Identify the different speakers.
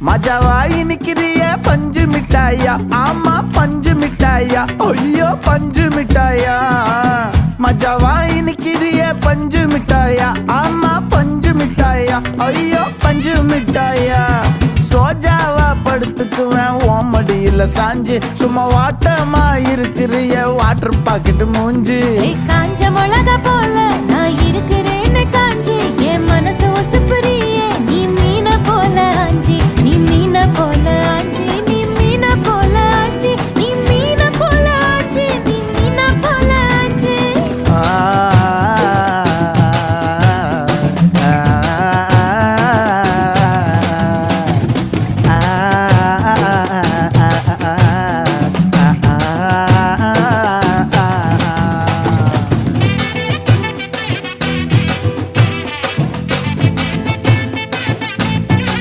Speaker 1: மஜாவா இனிக்கிறிய பஞ்சு மிட்டாயா, ஆமா பஞ்சு மிட்டாயா, ஐயோ பஞ்சு மிட்டாயா. மஜாவா இனிக்கிறிய பஞ்சு மிட்டாயா, ஆமா பஞ்சு மிட்டாயா, ஐயோ பஞ்சு மிட்டாயா. சோஜாவா படுத்துக்குவேன் ஓமடியில சாஞ்சு, சும்மா வாட்டமா இருக்கிறிய வாட்டர் பாக்கெட் மூஞ்சி.
Speaker 2: காஞ்ச மிளகா போல நான் இருக்கிறேன்னு காஞ்சி என் மனசு ஒசுப்புரி